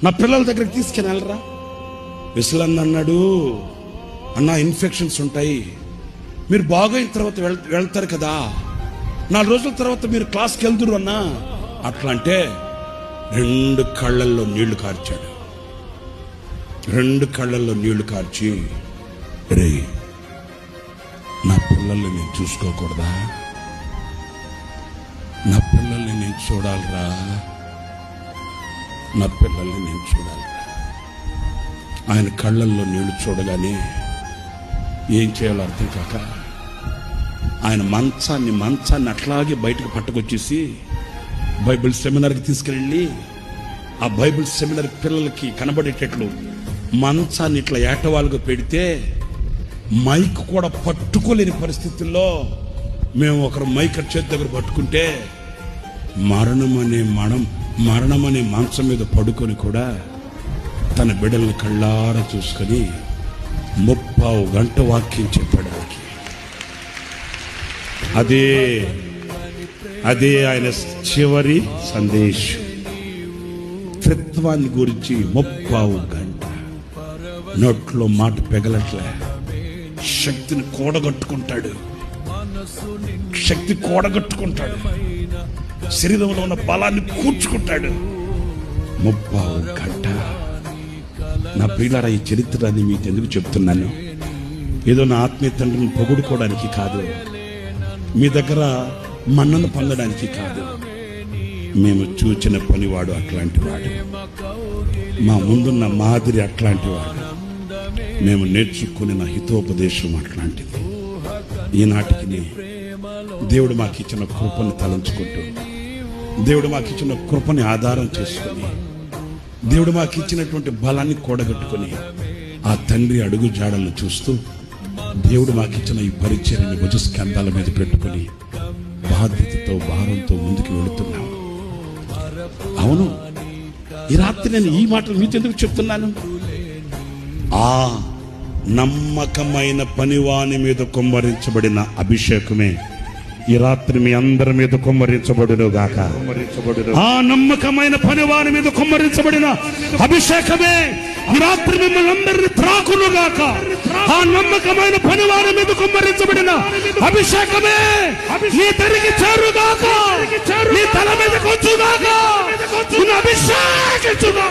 నా పిల్లల దగ్గరికి తీసుకుని వెళ్ళరా. విసలన్న అన్నాడు, అన్న ఇన్ఫెక్షన్స్ ఉంటాయి, మీరు బాగైన తర్వాత వెళ్తారు కదా, 4 రోజుల తర్వాత మీరు క్లాస్కి వెళ్తురు అన్నా. అట్లా అంటే 2 కళ్ళల్లో నీళ్లు కార్చాడు. 2 కళ్ళల్లో నీళ్లు కార్చి, రే నా పిల్లల్ని నేను చూసుకోకూడదా? నా పిల్లల్ని నేను చూడాలిరా, నా పిల్లల్ని నేను చూడాలిరా. ఆయన కళ్ళల్లో నీళ్లు చూడగానే ఏం చేయాలో అర్థం కాక ఆయన మంచాన్ని అట్లాగే బయటకు పట్టుకొచ్చేసి బైబిల్ సెమినార్కి తీసుకెళ్ళి, ఆ బైబిల్ సెమినార్ పిల్లలకి కనబడేటట్లు మంచాన్ని ఇట్లా ఏటవాలుగా పెడితే మైక్ కూడా పట్టుకోలేని పరిస్థితుల్లో మేము ఒకరు మైక్ చేతి దగ్గర పట్టుకుంటే మరణం అనే మంచం మీద పడుకొని కూడా తన బిడ్డల్ని కళ్ళారా చూసుకొని 30 గంట వాక్యం చెప్పాడు. అదే ఆయన చివరి సందేశం. త్రిత్వాన్ని గురించి 30 గంట నోట్లో మాట పెగలట్లే. శక్తిని కూడగట్టుకుంటాడు, శరీరంలో ఉన్న బలాన్ని కూర్చుకుంటాడు. 30 గంట. నా ప్రియులారా, ఈ చరిత్రని మీకు ఎందుకు చెప్తున్నాను? ఏదో నా ఆత్మీయ తండ్రిని పొగుడుకోవడానికి కాదు, మీ దగ్గర మన్నను పొందడానికి కాదు. మేము చూచిన పనివాడు అట్లాంటి వాడు, మా ముందున్న మాదిరి అట్లాంటి వాడు, మేము నేర్చుకుని నా హితోపదేశం అట్లాంటిది. ఈనాటికి దేవుడు మాకు ఇచ్చిన కృపను తలంచుకుంటూ, దేవుడు మాకు ఇచ్చిన కృపని ఆధారం చేసుకుని, దేవుడు మాకు ఇచ్చినటువంటి బలాన్ని కూడగట్టుకుని ఆ తండ్రి అడుగు జాడలను చూస్తూ, దేవుడు మాకు ఇచ్చిన ఈ పరిచర్యని భుజస్కంధాల మీద పెట్టుకుని బాధ్యతతో భారంతో ముందుకు వెళుతున్నాం. అవును, ఈ రాత్రి నేను ఈ మాటలు మీతో ఎందుకు చెప్తున్నాను? ఆ నమ్మకమైన పనివాని మీద కుమ్మరించబడిన అభిషేకమే ఈ రాత్రి మీ అందరి మీద కుమ్మరించబడును గాక. ఆ నమ్మకమైన పనివాని మీద కుమ్మరించబడిన అభిషేకమే ఈ రాత్రి మిమ్మల్ని అందరినీ త్రాకును గాక. ఆ నమ్మకమైన పనివాని మీద కుమ్మరించబడిన అభిషేకమే నీ తరికి చేరుగాక, నీ తల మీద కొంచుగాక. అభిషేకించుగా.